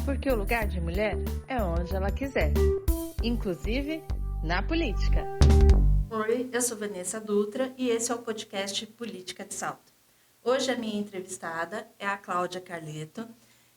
Porque o lugar de mulher é onde ela quiser, inclusive na política. Oi, eu sou Vanessa Dutra e esse é o podcast Política de Salto. Hoje a minha entrevistada é a Cláudia Carleto.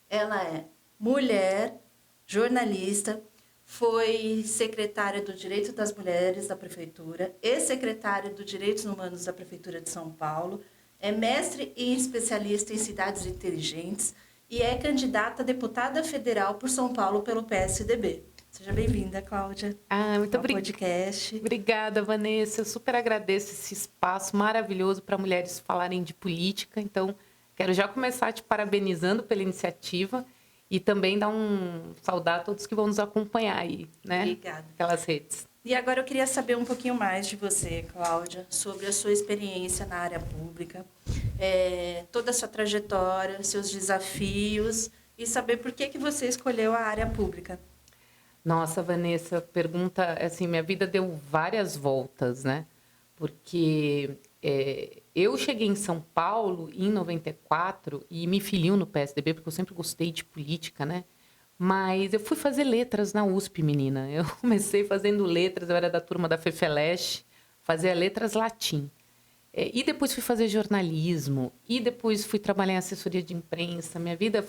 Ela é mulher, jornalista, foi secretária do Direito das Mulheres da Prefeitura e secretária do Direitos Humanos da Prefeitura de São Paulo, é mestre e especialista em cidades inteligentes e é candidata a deputada federal por São Paulo pelo PSDB. Seja bem-vinda, Cláudia. Muito ao podcast. Obrigada, Vanessa. Eu super agradeço esse espaço maravilhoso para mulheres falarem de política. Então, quero já começar te parabenizando pela iniciativa e também dar saudar a todos que vão nos acompanhar aí, né? Obrigada. Aquelas redes. E agora eu queria saber um pouquinho mais de você, Cláudia, sobre a sua experiência na área pública, toda a sua trajetória, seus desafios e saber por que você escolheu a área pública. Nossa, Vanessa, pergunta, assim, minha vida deu várias voltas, né? Porque eu cheguei em São Paulo em 94 e me filio no PSDB, porque eu sempre gostei de política, né? Mas eu fui fazer letras na USP, menina. Eu comecei fazendo letras, eu era da turma da Fefeleche, fazia letras latim. E depois fui fazer jornalismo, e depois fui trabalhar em assessoria de imprensa. Minha vida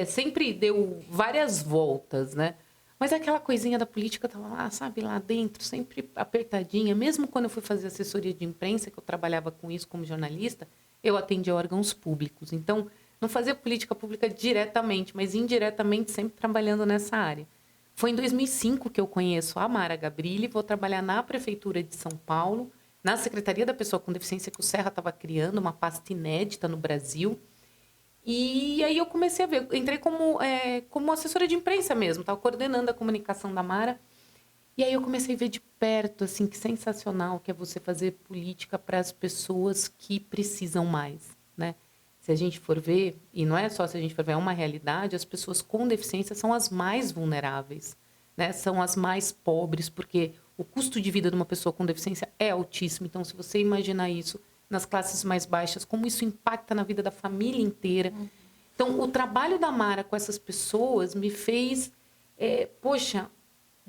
sempre deu várias voltas, né? Mas aquela coisinha da política estava lá, sabe, lá dentro, sempre apertadinha. Mesmo quando eu fui fazer assessoria de imprensa, que eu trabalhava com isso como jornalista, eu atendia órgãos públicos. Então, não fazia política pública diretamente, mas indiretamente sempre trabalhando nessa área. Foi em 2005 que eu conheço a Mara Gabrilli, vou trabalhar na Prefeitura de São Paulo, na Secretaria da Pessoa com Deficiência que o Serra estava criando, uma pasta inédita no Brasil. E aí eu comecei a ver, entrei como assessora de imprensa mesmo, estava coordenando a comunicação da Mara. E aí eu comecei a ver de perto, assim, que sensacional que é você fazer política para as pessoas que precisam mais, né? Se a gente for ver, e não é só se a gente for ver, é uma realidade, as pessoas com deficiência são as mais vulneráveis, né? São as mais pobres, porque o custo de vida de uma pessoa com deficiência é altíssimo. Então, se você imaginar isso nas classes mais baixas, como isso impacta na vida da família inteira. Então, o trabalho da Mara com essas pessoas me fez,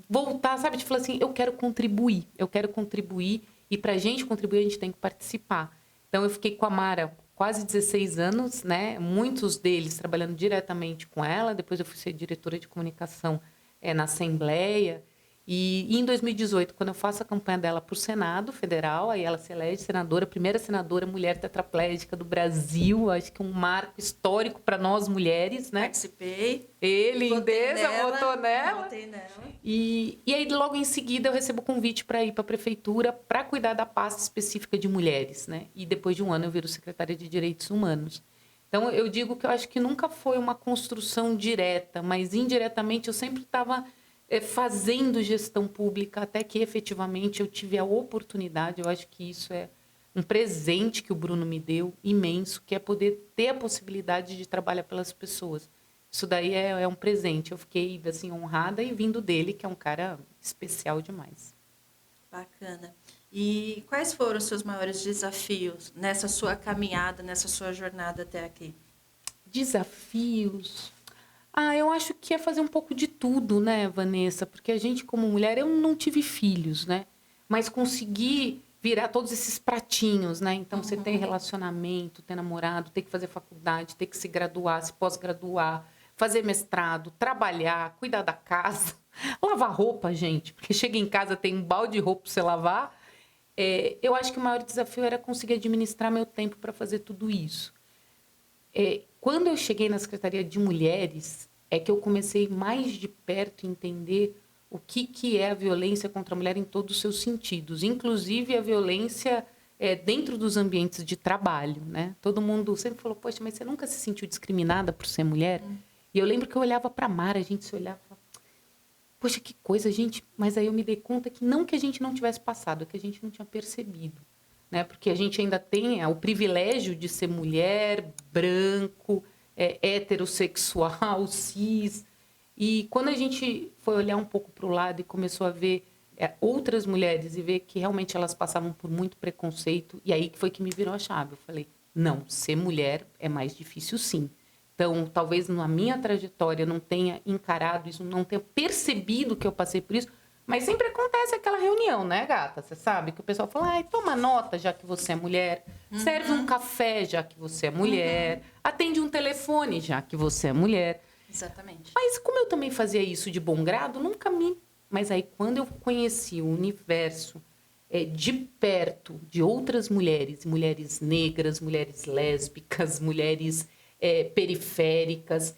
voltar, sabe? De falar assim, eu quero contribuir, e para a gente contribuir, a gente tem que participar. Então, eu fiquei com a Mara quase 16 anos, né? Muitos deles trabalhando diretamente com ela, depois eu fui ser diretora de comunicação na Assembleia. E em 2018, quando eu faço a campanha dela para o Senado Federal, aí ela se elege senadora, primeira senadora mulher tetraplégica do Brasil, acho que um marco histórico para nós mulheres, né? Participei. Lindeza, votou nela. Votei nela. E aí, logo em seguida, eu recebo o convite para ir para a prefeitura para cuidar da pasta específica de mulheres, né? E depois de um ano eu viro secretária de Direitos Humanos. Então, eu digo que eu acho que nunca foi uma construção direta, mas indiretamente eu sempre estava fazendo gestão pública até que efetivamente eu tive a oportunidade. Eu acho que isso é um presente que o Bruno me deu, imenso, que é poder ter a possibilidade de trabalhar pelas pessoas. Isso daí é um presente. Eu fiquei assim, honrada e vindo dele, que é um cara especial demais. Bacana. E quais foram os seus maiores desafios nessa sua caminhada, nessa sua jornada até aqui? Desafios? Eu acho que é fazer um pouco de tudo, né, Vanessa? Porque a gente, como mulher, eu não tive filhos, né? Mas consegui virar todos esses pratinhos, né? Então, você tem relacionamento, ter namorado, ter que fazer faculdade, ter que se graduar, se pós-graduar, fazer mestrado, trabalhar, cuidar da casa, lavar roupa, gente. Porque chega em casa, tem um balde de roupa para você lavar. Eu acho que o maior desafio era conseguir administrar meu tempo para fazer tudo isso. Quando eu cheguei na Secretaria de Mulheres, é que eu comecei mais de perto a entender o que é a violência contra a mulher em todos os seus sentidos, inclusive a violência dentro dos ambientes de trabalho, né? Todo mundo sempre falou, poxa, mas você nunca se sentiu discriminada por ser mulher? E eu lembro que eu olhava para a Mara, a gente se olhava e falava, poxa, que coisa, gente. Mas aí eu me dei conta que não que a gente não tivesse passado, é que a gente não tinha percebido. Né? Porque a gente ainda tem o privilégio de ser mulher, branco, heterossexual, cis. E quando a gente foi olhar um pouco para o lado e começou a ver outras mulheres e ver que realmente elas passavam por muito preconceito, e aí que foi que me virou a chave. Eu falei, não, ser mulher é mais difícil sim. Então, talvez na minha trajetória eu não tenha encarado isso, não tenha percebido que eu passei por isso, mas sempre acontece aquela reunião, né, gata? Você sabe que o pessoal fala, ai, toma nota já que você é mulher, serve um café já que você é mulher, atende um telefone já que você é mulher. Exatamente. Mas como eu também fazia isso de bom grado, nunca me... Mas aí, quando eu conheci o universo de perto de outras mulheres, mulheres negras, mulheres lésbicas, mulheres periféricas,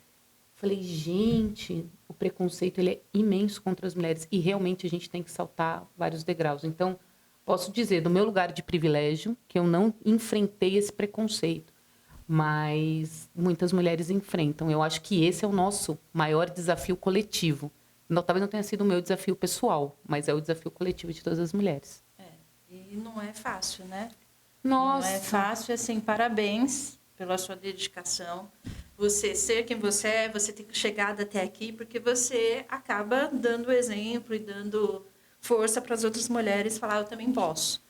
falei, gente, o preconceito ele é imenso contra as mulheres e realmente a gente tem que saltar vários degraus. Então, posso dizer, do meu lugar de privilégio, que eu não enfrentei esse preconceito, mas muitas mulheres enfrentam. Eu acho que esse é o nosso maior desafio coletivo. Não, talvez não tenha sido o meu desafio pessoal, mas é o desafio coletivo de todas as mulheres. E não é fácil, né? Nossa! Não é fácil, assim, parabéns pela sua dedicação. Você ser quem você é, você ter chegado até aqui, porque você acaba dando exemplo e dando força para as outras mulheres falar, eu também posso.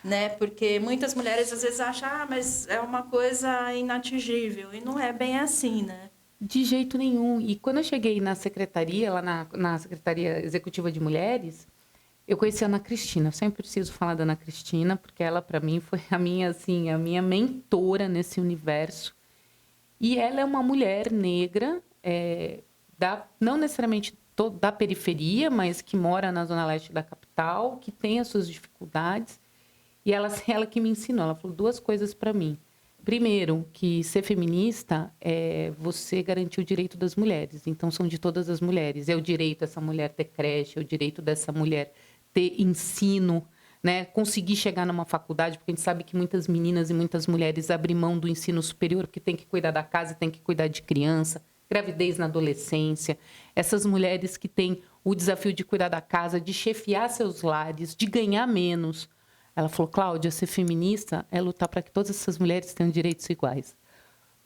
Né? Porque muitas mulheres às vezes acham, mas é uma coisa inatingível. E não é bem assim, né? De jeito nenhum. E quando eu cheguei na secretaria, lá na Secretaria Executiva de Mulheres, eu conheci a Ana Cristina. Eu sempre preciso falar da Ana Cristina, porque ela, para mim, foi a minha mentora nesse universo. E ela é uma mulher negra, não necessariamente da periferia, mas que mora na zona leste da capital, que tem as suas dificuldades. E ela que me ensinou. Ela falou 2 coisas para mim. Primeiro, que ser feminista é você garantir o direito das mulheres. Então, são de todas as mulheres. É o direito dessa mulher ter creche, é o direito dessa mulher ter ensino, né? Conseguir chegar numa faculdade, porque a gente sabe que muitas meninas e muitas mulheres abrem mão do ensino superior, porque tem que cuidar da casa e tem que cuidar de criança, gravidez na adolescência. Essas mulheres que têm o desafio de cuidar da casa, de chefiar seus lares, de ganhar menos. Ela falou, Cláudia, ser feminista é lutar para que todas essas mulheres tenham direitos iguais.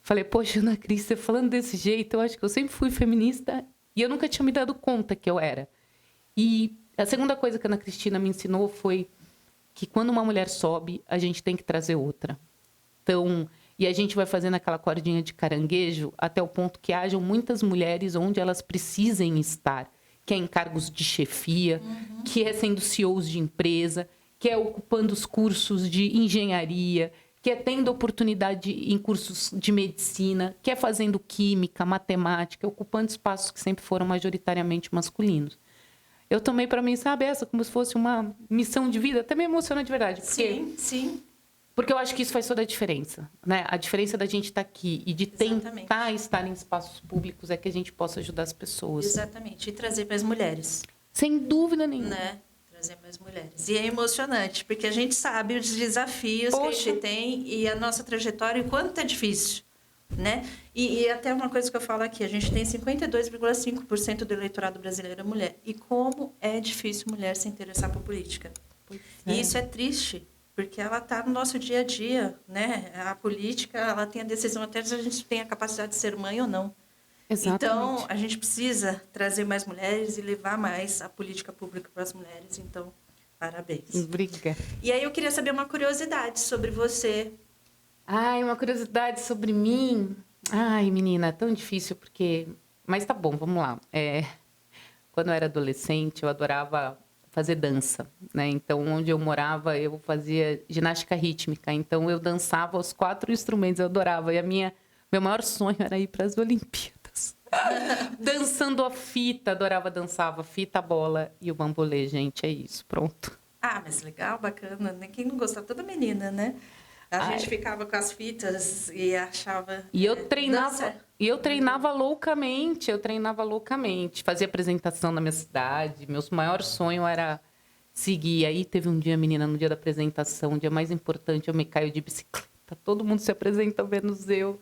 Falei, poxa, Ana Cris, você falando desse jeito, eu acho que eu sempre fui feminista e eu nunca tinha me dado conta que eu era. E a segunda coisa que a Ana Cristina me ensinou foi que quando uma mulher sobe, a gente tem que trazer outra. Então, e a gente vai fazendo aquela cordinha de caranguejo até o ponto que hajam muitas mulheres onde elas precisem estar, que é em cargos de chefia, que é sendo CEOs de empresa, que é ocupando os cursos de engenharia, que é tendo oportunidade em cursos de medicina, que é fazendo química, matemática, ocupando espaços que sempre foram majoritariamente masculinos. Eu tomei para mim, sabe, essa como se fosse uma missão de vida, até me emociona de verdade. Porque, Sim. Porque eu acho que isso faz toda a diferença, né? A diferença da gente estar aqui e de tentar estar em espaços públicos é que a gente possa ajudar as pessoas. Exatamente, e trazer para as mulheres. Sem dúvida nenhuma. Né? Trazer mais mulheres. E é emocionante, porque a gente sabe os desafios que a gente tem e a nossa trajetória, o quanto é difícil, né? E até uma coisa que eu falo aqui, a gente tem 52,5% do eleitorado brasileiro é mulher. E como é difícil mulher se interessar por política. E isso é triste, porque ela está no nosso dia a dia, né? A política, ela tem a decisão até se a gente tem a capacidade de ser mãe ou não. Exatamente. Então, a gente precisa trazer mais mulheres e levar mais a política pública para as mulheres. Então, parabéns. Obrigada. E aí, eu queria saber uma curiosidade sobre você. Ai, uma curiosidade sobre mim. Ai, menina, é tão difícil porque... Mas tá bom, vamos lá. Quando eu era adolescente, eu adorava fazer dança, né? Então, onde eu morava, eu fazia ginástica rítmica. Então, eu dançava os 4 instrumentos, eu adorava. E meu maior sonho era ir para as Olimpíadas. Dançando a fita, adorava dançar a fita, a bola e o bambolê, gente, é isso, pronto. Ah, mas legal, bacana, né? Quem não gostava, toda menina, né? A gente ficava com as fitas e achava... E eu treinava loucamente, fazia apresentação na minha cidade, meu maior sonho era seguir. Aí teve um dia, menina, no dia da apresentação, o dia mais importante, eu me caio de bicicleta, todo mundo se apresenta, menos eu...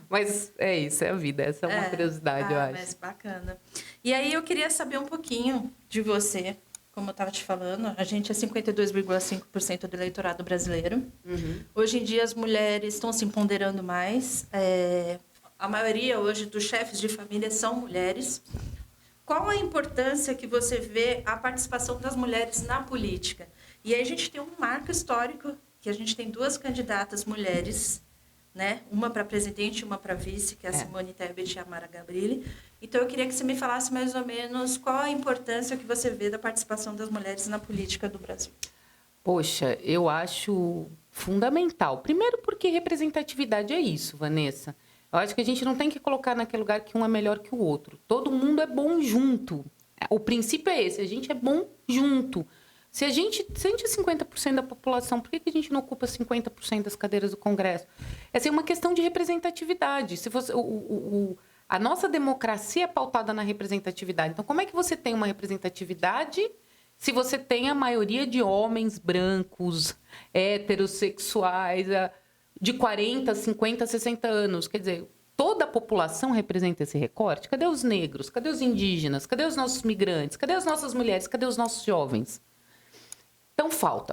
Mas é isso, é a vida. Essa é uma curiosidade, eu acho. Mas bacana. E aí eu queria saber um pouquinho de você. Como eu estava te falando, a gente é 52,5% do eleitorado brasileiro. Hoje em dia as mulheres estão se empoderando mais. A maioria hoje dos chefes de família são mulheres. Qual a importância que você vê a participação das mulheres na política? E aí a gente tem um marco histórico, que a gente tem 2 candidatas mulheres né? Uma para presidente e uma para vice, que é a Simone Tebet e a Mara Gabrilli. Então, eu queria que você me falasse mais ou menos qual a importância que você vê da participação das mulheres na política do Brasil. Poxa, eu acho fundamental. Primeiro porque representatividade é isso, Vanessa. Eu acho que a gente não tem que colocar naquele lugar que um é melhor que o outro. Todo mundo é bom junto. O princípio é esse, a gente é bom junto. Se a gente é 50% da população, por que a gente não ocupa 50% das cadeiras do Congresso? Essa é uma questão de representatividade. Se fosse, a nossa democracia é pautada na representatividade. Então, como é que você tem uma representatividade se você tem a maioria de homens brancos, heterossexuais, de 40, 50, 60 anos? Quer dizer, toda a população representa esse recorte? Cadê os negros? Cadê os indígenas? Cadê os nossos migrantes? Cadê as nossas mulheres? Cadê os nossos jovens? Então,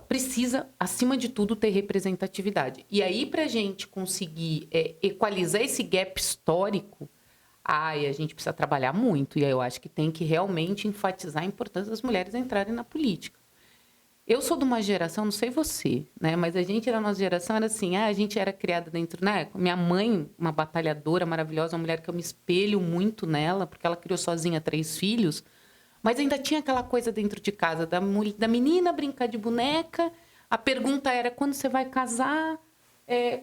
precisa, acima de tudo, ter representatividade. E aí, para a gente conseguir equalizar esse gap histórico, a gente precisa trabalhar muito. E aí eu acho que tem que realmente enfatizar a importância das mulheres entrarem na política. Eu sou de uma geração, não sei você, né? Mas a gente, na nossa geração, era assim, a gente era criada dentro, né? Minha mãe, uma batalhadora maravilhosa, uma mulher que eu me espelho muito nela, porque ela criou sozinha 3 filhos, mas ainda tinha aquela coisa dentro de casa da menina brincar de boneca. A pergunta era quando você vai casar,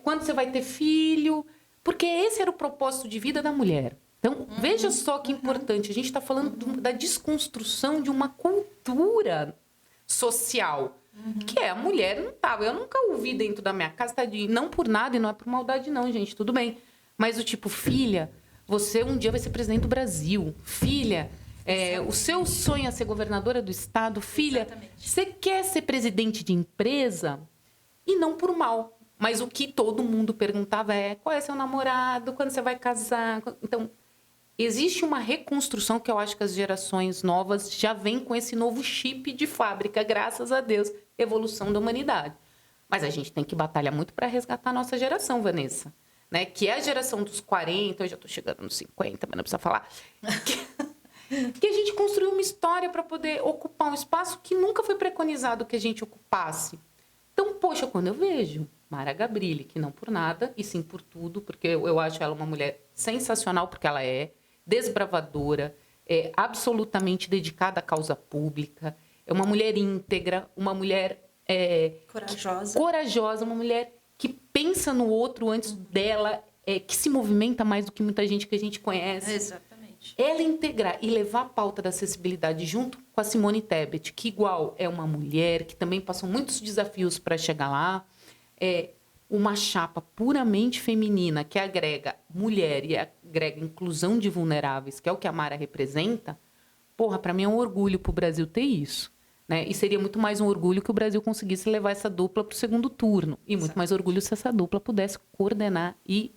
quando você vai ter filho, porque esse era o propósito de vida da mulher. Então, veja só que importante. A gente está falando da desconstrução de uma cultura social, que a mulher não estava. Eu nunca ouvi dentro da minha casa, não por nada e não é por maldade não, gente, tudo bem. Mas o tipo, filha, você um dia vai ser presidente do Brasil. Filha, o seu sonho é ser governadora do estado. Filha, você quer ser presidente de empresa? E não por mal. Mas o que todo mundo perguntava qual é seu namorado? Quando você vai casar? Então, existe uma reconstrução que eu acho que as gerações novas já vêm com esse novo chip de fábrica, graças a Deus, evolução da humanidade. Mas a gente tem que batalhar muito para resgatar a nossa geração, Vanessa. Né? Que é a geração dos 40, eu já estou chegando nos 50, mas não precisa falar. Que a gente construiu uma história para poder ocupar um espaço que nunca foi preconizado que a gente ocupasse. Então, poxa, quando eu vejo Mara Gabrilli, que não por nada, e sim por tudo, porque eu acho ela uma mulher sensacional, porque ela é desbravadora, absolutamente dedicada à causa pública, é uma mulher íntegra, uma mulher corajosa, uma mulher que pensa no outro antes dela, que se movimenta mais do que muita gente que a gente conhece. Exatamente. Ela integrar e levar a pauta da acessibilidade junto com a Simone Tebet, que igual é uma mulher, que também passou muitos desafios para chegar lá, uma chapa puramente feminina que agrega mulher e agrega inclusão de vulneráveis, que é o que a Mara representa. Para mim é um orgulho para o Brasil ter isso. Né? E seria muito mais um orgulho que o Brasil conseguisse levar essa dupla para o segundo turno. E muito mais orgulho se essa dupla pudesse coordenar e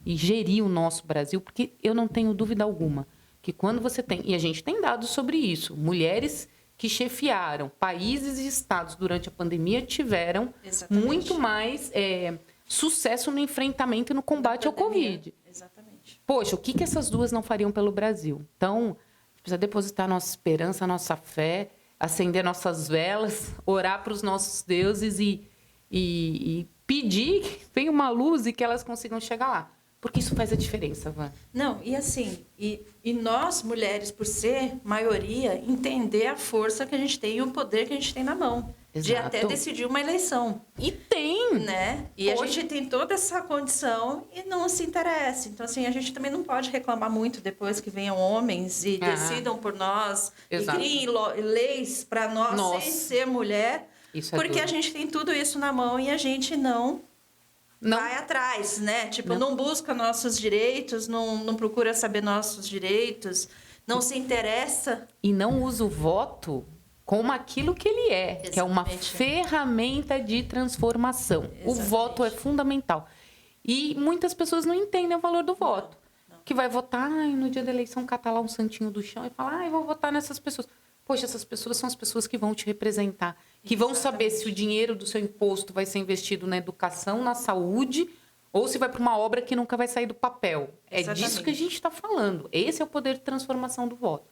gerir o nosso Brasil, porque eu não tenho dúvida alguma que quando você tem, e a gente tem dados sobre isso, mulheres que chefiaram países e estados durante a pandemia tiveram muito mais sucesso no enfrentamento e no combate ao Covid. Exatamente. Poxa, o que essas duas não fariam pelo Brasil? Então, a gente precisa depositar nossa esperança, nossa fé, acender nossas velas, orar para os nossos deuses e pedir que venha uma luz e que elas consigam chegar lá. Porque isso faz a diferença, Van. Não, e assim, e nós, mulheres, por ser maioria, entender a força que a gente tem e o poder que a gente tem na mão. Exato. De até decidir uma eleição. E tem! Né? E a gente tem toda essa condição e não se interessa. Então, assim, a gente também não pode reclamar muito depois que venham homens e decidam por nós. Exato. E criem leis para nós sem ser mulher. Isso porque a gente tem tudo isso na mão e a gente não vai atrás, né? Tipo, não busca nossos direitos, não procura saber nossos direitos, não se interessa. E não usa o voto como aquilo que ele é, que é uma ferramenta de transformação. Exatamente. O voto é fundamental. E muitas pessoas não entendem o valor do voto. Não. Que vai votar no dia da eleição, catar lá um santinho do chão e falar, vou votar nessas pessoas. Poxa, essas pessoas são as pessoas que vão te representar, que vão saber se o dinheiro do seu imposto vai ser investido na educação, na saúde, ou se vai para uma obra que nunca vai sair do papel. É disso que a gente está falando. Esse é o poder de transformação do voto.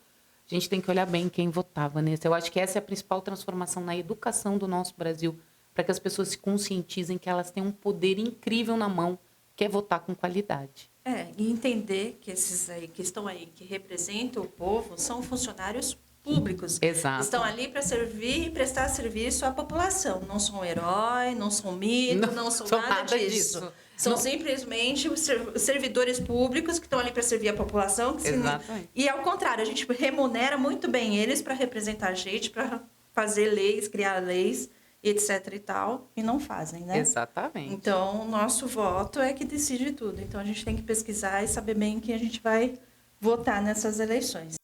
A gente tem que olhar bem quem votava nesse. Eu acho que essa é a principal transformação na educação do nosso Brasil, para que as pessoas se conscientizem que elas têm um poder incrível na mão, que é votar com qualidade. E entender que esses aí que estão aí, que representam o povo, são funcionários públicos. Exato. Estão ali para servir e prestar serviço à população. Não são um herói, não são mito, não são nada disso. São simplesmente os servidores públicos que estão ali para servir a população. Exatamente. E, ao contrário, a gente remunera muito bem eles para representar a gente, para fazer leis, criar leis, etc e tal, e não fazem, né? Exatamente. Então, o nosso voto é que decide tudo. Então, a gente tem que pesquisar e saber bem quem a gente vai votar nessas eleições.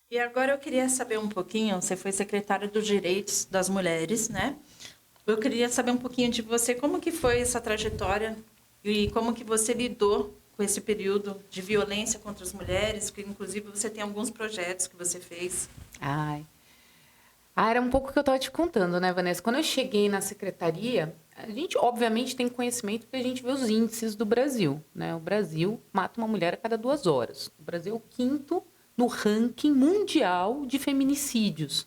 E agora eu queria saber um pouquinho, você foi secretária dos Direitos das Mulheres, né? Eu queria saber um pouquinho de você, como que foi essa trajetória e como que você lidou com esse período de violência contra as mulheres, que inclusive você tem alguns projetos que você fez. Era um pouco o que eu estava te contando, né, Vanessa? Quando eu cheguei na secretaria, a gente, obviamente, tem conhecimento que a gente vê os índices do Brasil, né? O Brasil mata uma mulher a cada 2 horas. O Brasil é o 5º no ranking mundial de feminicídios.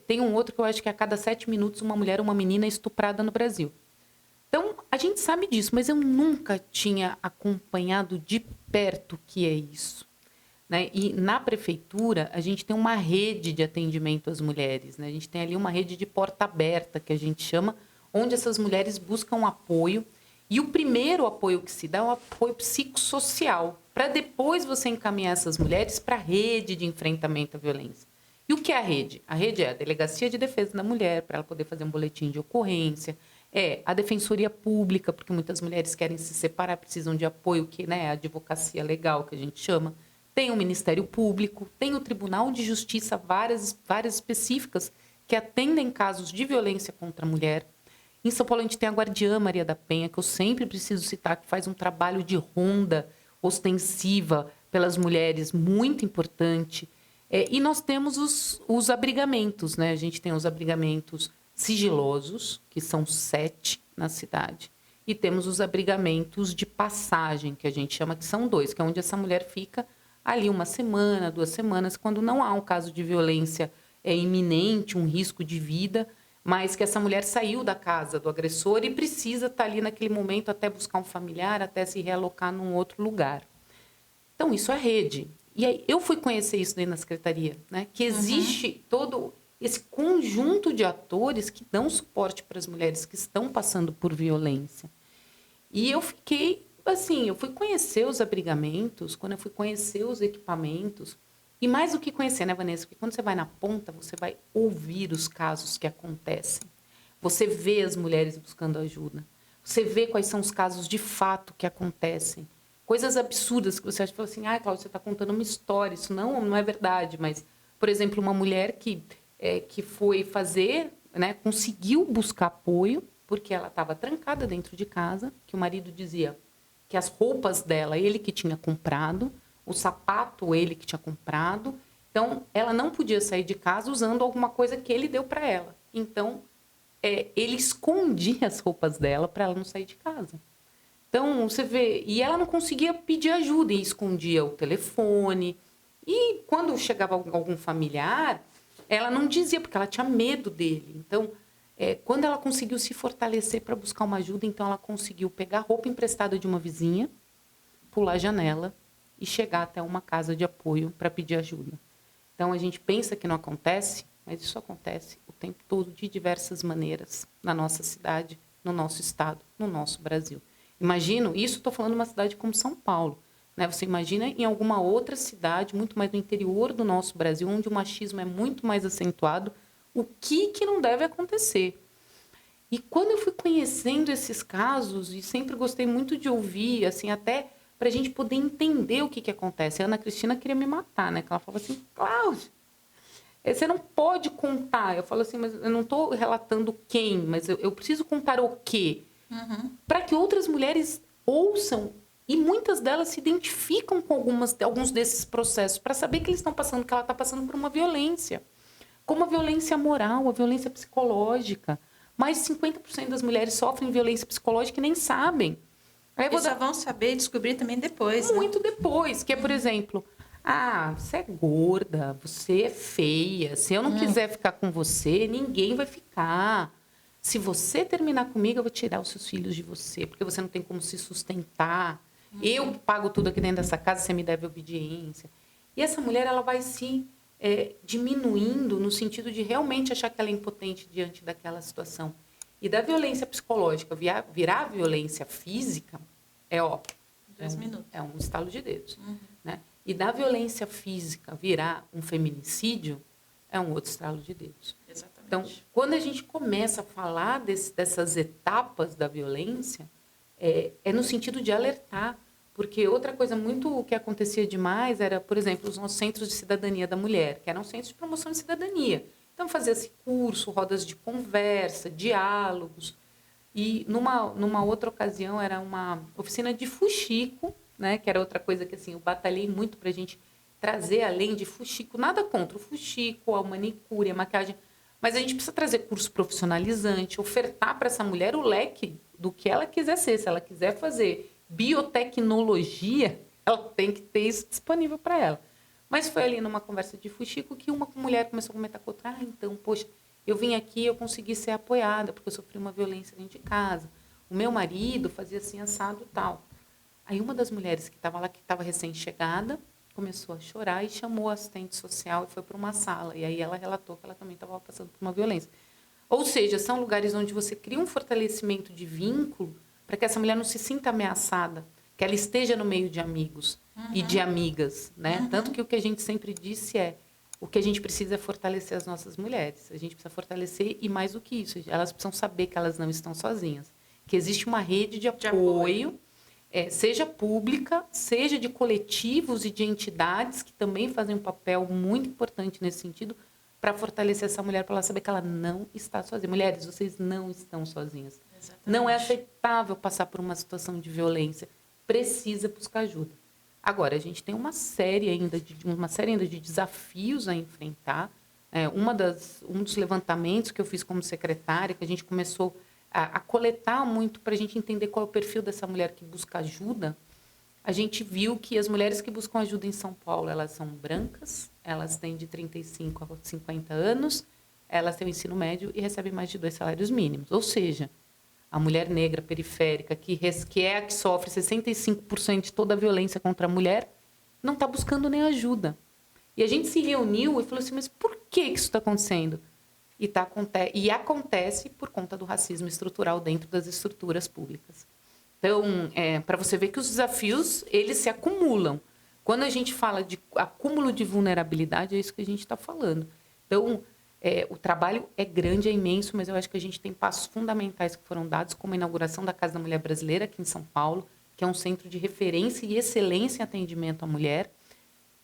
Tem um outro que eu acho que a cada 7 minutos uma mulher ou uma menina é estuprada no Brasil. Então, a gente sabe disso, mas eu nunca tinha acompanhado de perto o que é isso. Né? E na prefeitura, a gente tem uma rede de atendimento às mulheres. Né? A gente tem ali uma rede de porta aberta, que a gente chama, onde essas mulheres buscam apoio. E o primeiro apoio que se dá é o apoio psicossocial, para depois você encaminhar essas mulheres para a rede de enfrentamento à violência. E o que é a rede? A rede é a Delegacia de Defesa da Mulher, para ela poder fazer um boletim de ocorrência. É a Defensoria Pública, porque muitas mulheres querem se separar, precisam de apoio, que é a advocacia legal, que a gente chama. Tem o Ministério Público, tem o Tribunal de Justiça, várias específicas que atendem casos de violência contra a mulher. Em São Paulo, a gente tem a Guardiã Maria da Penha, que eu sempre preciso citar, que faz um trabalho de ronda ostensiva pelas mulheres, muito importante. E nós temos os abrigamentos, né? A gente tem os abrigamentos sigilosos, que são 7 na cidade. E temos os abrigamentos de passagem, que a gente chama, que são 2, que é onde essa mulher fica ali 1 semana, 2 semanas, quando não há um caso de violência iminente, um risco de vida, mas que essa mulher saiu da casa do agressor e precisa estar ali naquele momento até buscar um familiar, até se realocar num outro lugar. Então, isso é rede. E aí, eu fui conhecer isso dentro da secretaria, né? Que existe todo esse conjunto de atores que dão suporte para as mulheres que estão passando por violência. E eu fiquei... eu fui conhecer os abrigamentos, quando eu fui conhecer os equipamentos, e mais do que conhecer, né, Vanessa? Porque quando você vai na ponta, você vai ouvir os casos que acontecem. Você vê as mulheres buscando ajuda. Você vê quais são os casos de fato que acontecem. Coisas absurdas que você acha, assim, Cláudia, você está contando uma história, isso não é verdade. Mas, por exemplo, uma mulher que foi fazer, né, conseguiu buscar apoio, porque ela estava trancada dentro de casa, que o marido dizia que as roupas dela, ele que tinha comprado, o sapato, ele que tinha comprado. Então, ela não podia sair de casa usando alguma coisa que ele deu para ela. Então, ele escondia as roupas dela para ela não sair de casa. Então, você vê... E ela não conseguia pedir ajuda e escondia o telefone. E quando chegava algum familiar, ela não dizia, porque ela tinha medo dele. Então... quando ela conseguiu se fortalecer para buscar uma ajuda, então ela conseguiu pegar roupa emprestada de uma vizinha, pular a janela e chegar até uma casa de apoio para pedir ajuda. Então, a gente pensa que não acontece, mas isso acontece o tempo todo, de diversas maneiras, na nossa cidade, no nosso estado, no nosso Brasil. Imagino, isso estou falando de uma cidade como São Paulo, né? Você imagina em alguma outra cidade, muito mais no interior do nosso Brasil, onde o machismo é muito mais acentuado, o que não deve acontecer. E quando eu fui conhecendo esses casos, e sempre gostei muito de ouvir, assim, até para a gente poder entender o que acontece. A Ana Cristina queria me matar, né? Ela falava assim, Cláudia, você não pode contar. Eu falo assim, mas eu não estou relatando quem, mas eu preciso contar o quê? Para que outras mulheres ouçam, e muitas delas se identificam com alguns desses processos, para saber que eles estão passando, que ela está passando por uma violência. Como a violência moral, a violência psicológica. Mais de 50% das mulheres sofrem violência psicológica e nem sabem. Aí só vão saber e descobrir também depois. Muito depois. Que é, por exemplo, você é gorda, você é feia. Se eu não quiser ficar com você, ninguém vai ficar. Se você terminar comigo, eu vou tirar os seus filhos de você, porque você não tem como se sustentar. Eu pago tudo aqui dentro dessa casa, você me deve obediência. E essa mulher, ela vai se diminuindo no sentido de realmente achar que ela é impotente diante daquela situação. E da violência psicológica virar violência física, é um estalo de dedos. Né? E da violência física virar um feminicídio, é um outro estalo de dedos. Exatamente. Então, quando a gente começa a falar dessas etapas da violência, é no sentido de alertar. Porque outra coisa muito que acontecia demais era, por exemplo, os nossos centros de cidadania da mulher, que eram centros de promoção de cidadania. Então, fazia-se curso, rodas de conversa, diálogos. E numa outra ocasião era uma oficina de fuxico, né, que era outra coisa que assim, eu batalhei muito para a gente trazer, além de fuxico, nada contra o fuxico, a manicure, a maquiagem, mas a gente precisa trazer curso profissionalizante, ofertar para essa mulher o leque do que ela quiser ser. Se ela quiser fazer biotecnologia, ela tem que ter isso disponível para ela. Mas foi ali numa conversa de fuxico que uma mulher começou a comentar com outra, então, poxa, eu vim aqui, eu consegui ser apoiada, porque eu sofri uma violência dentro de casa. O meu marido fazia assim, assado e tal. Aí uma das mulheres que estava lá, que estava recém-chegada, começou a chorar e chamou a assistente social e foi para uma sala. E aí ela relatou que ela também estava passando por uma violência. Ou seja, são lugares onde você cria um fortalecimento de vínculo para que essa mulher não se sinta ameaçada, que ela esteja no meio de amigos e de amigas, né? Tanto que o que a gente sempre disse o que a gente precisa é fortalecer as nossas mulheres. A gente precisa fortalecer e mais do que isso, elas precisam saber que elas não estão sozinhas, que existe uma rede de apoio. Seja pública, seja de coletivos e de entidades que também fazem um papel muito importante nesse sentido para fortalecer essa mulher, para ela saber que ela não está sozinha. Mulheres, vocês não estão sozinhas. Exatamente. Não é aceitável passar por uma situação de violência. Precisa buscar ajuda. Agora, a gente tem uma série ainda de desafios a enfrentar. Um dos levantamentos que eu fiz como secretária, que a gente começou a coletar muito para a gente entender qual é o perfil dessa mulher que busca ajuda, a gente viu que as mulheres que buscam ajuda em São Paulo, elas são brancas, elas têm de 35 a 50 anos, elas têm o ensino médio e recebem mais de 2 salários mínimos. Ou seja, a mulher negra periférica, que é a que sofre 65% de toda a violência contra a mulher, não está buscando nem ajuda. E a gente se reuniu e falou assim, mas por que isso está acontecendo? E acontece por conta do racismo estrutural dentro das estruturas públicas. Então, para você ver que os desafios, eles se acumulam. Quando a gente fala de acúmulo de vulnerabilidade, é isso que a gente está falando. Então, o trabalho é grande, é imenso, mas eu acho que a gente tem passos fundamentais que foram dados, como a inauguração da Casa da Mulher Brasileira, aqui em São Paulo, que é um centro de referência e excelência em atendimento à mulher,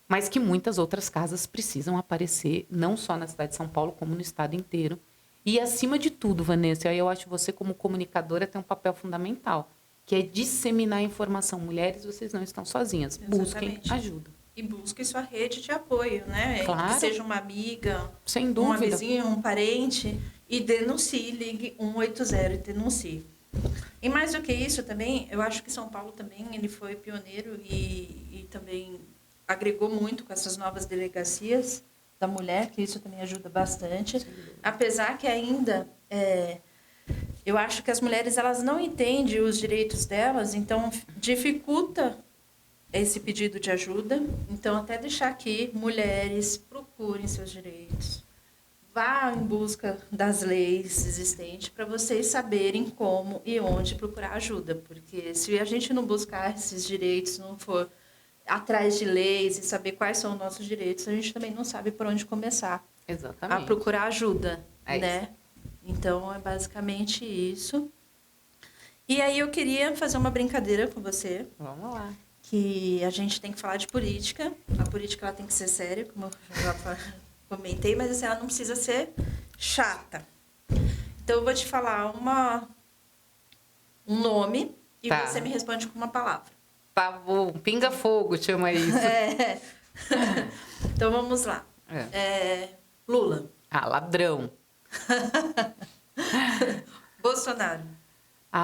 mas que muitas outras casas precisam aparecer, não só na cidade de São Paulo, como no estado inteiro. E, acima de tudo, Vanessa, eu acho que você, como comunicadora, tem um papel fundamental, que é disseminar a informação. Mulheres, vocês não estão sozinhas. Exatamente. Busquem ajuda. E busque sua rede de apoio, né? Claro. Que seja uma amiga, sem dúvida, uma vizinha, um parente, e denuncie, ligue 180 e denuncie. E mais do que isso também, eu acho que São Paulo também ele foi pioneiro e também agregou muito com essas novas delegacias da mulher, que isso também ajuda bastante. Apesar que ainda, eu acho que as mulheres elas não entendem os direitos delas, então dificulta esse pedido de ajuda. Então, até deixar aqui, mulheres, procurem seus direitos. Vá em busca das leis existentes para vocês saberem como e onde procurar ajuda. Porque se a gente não buscar esses direitos, não for atrás de leis e saber quais são os nossos direitos, a gente também não sabe por onde começar. Exatamente. A procurar ajuda, né? Isso. Então, é basicamente isso. E aí, eu queria fazer uma brincadeira com você. Vamos lá. Que a gente tem que falar de política. A política ela tem que ser séria, como eu já comentei, mas assim, ela não precisa ser chata. Então, eu vou te falar um nome e você me responde com uma palavra. Tá bom, pinga-fogo, chama isso. Então, vamos lá. Lula. Ladrão. Bolsonaro.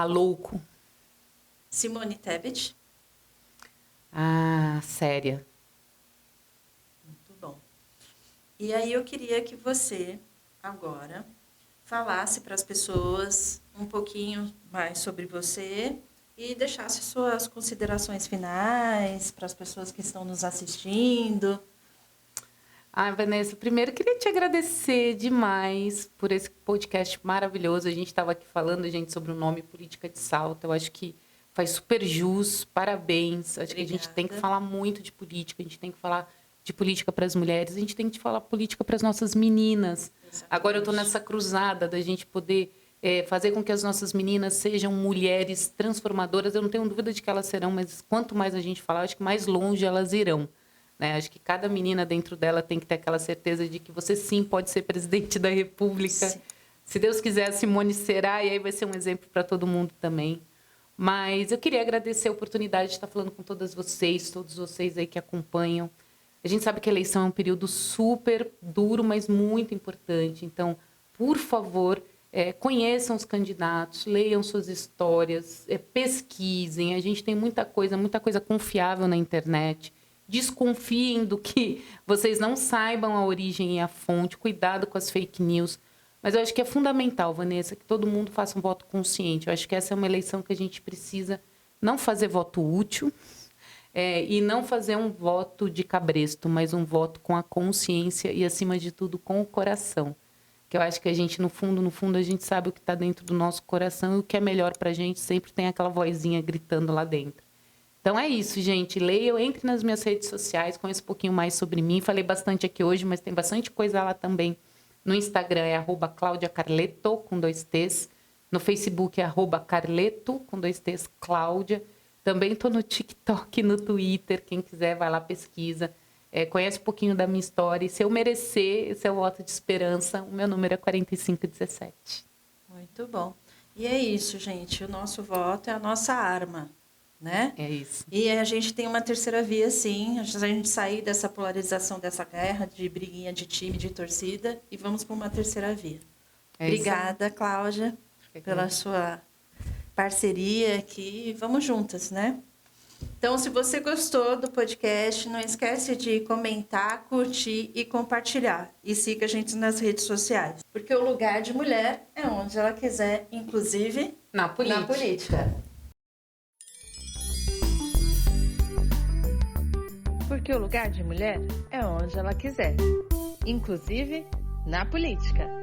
Louco. Simone Tebet. Séria. Muito bom. E aí eu queria que você, agora, falasse para as pessoas um pouquinho mais sobre você e deixasse suas considerações finais para as pessoas que estão nos assistindo. Vanessa, primeiro queria te agradecer demais por esse podcast maravilhoso. A gente estava aqui falando, gente, sobre o nome Política de Salto. Eu acho que faz super jus, parabéns. Acho que a gente tem que falar muito de política, a gente tem que falar de política para as mulheres, a gente tem que falar política para as nossas meninas. Exatamente. Agora eu estou nessa cruzada da gente poder fazer com que as nossas meninas sejam mulheres transformadoras. Eu não tenho dúvida de que elas serão, mas quanto mais a gente falar, acho que mais longe elas irão. Né? Acho que cada menina dentro dela tem que ter aquela certeza de que você sim pode ser presidente da República. Sim. Se Deus quiser, a Simone será, e aí vai ser um exemplo para todo mundo também. Mas eu queria agradecer a oportunidade de estar falando com todos vocês aí que acompanham. A gente sabe que a eleição é um período super duro, mas muito importante. Então, por favor, conheçam os candidatos, leiam suas histórias, pesquisem. A gente tem muita coisa confiável na internet. Desconfiem do que vocês não saibam a origem e a fonte. Cuidado com as fake news. Mas eu acho que é fundamental, Vanessa, que todo mundo faça um voto consciente. Eu acho que essa é uma eleição que a gente precisa não fazer voto útil e não fazer um voto de cabresto, mas um voto com a consciência e, acima de tudo, com o coração. Que eu acho que a gente, no fundo, a gente sabe o que está dentro do nosso coração e o que é melhor para a gente sempre tem aquela vozinha gritando lá dentro. Então é isso, gente. Leiam, entre nas minhas redes sociais, conheça um pouquinho mais sobre mim. Falei bastante aqui hoje, mas tem bastante coisa lá também. No Instagram é @CláudiaCarleto, com 2 T's. No Facebook é @Carleto, com 2 T's, Cláudia. Também estou no TikTok e no Twitter. Quem quiser, vai lá, pesquisa. Conhece um pouquinho da minha história. E se eu merecer esse é o voto de esperança, o meu número é 4517. Muito bom. E é isso, gente. O nosso voto é a nossa arma, né? É isso. E a gente tem uma terceira via, sim. A gente sair dessa polarização, dessa guerra, de briguinha de time, de torcida, e vamos para uma terceira via. Obrigada, Cláudia, pela sua parceria aqui. Vamos juntas, né? Então, se você gostou do podcast, não esquece de comentar, curtir e compartilhar. E siga a gente nas redes sociais. Porque o lugar de mulher é onde ela quiser, inclusive na política. Porque o lugar de mulher é onde ela quiser, inclusive na política.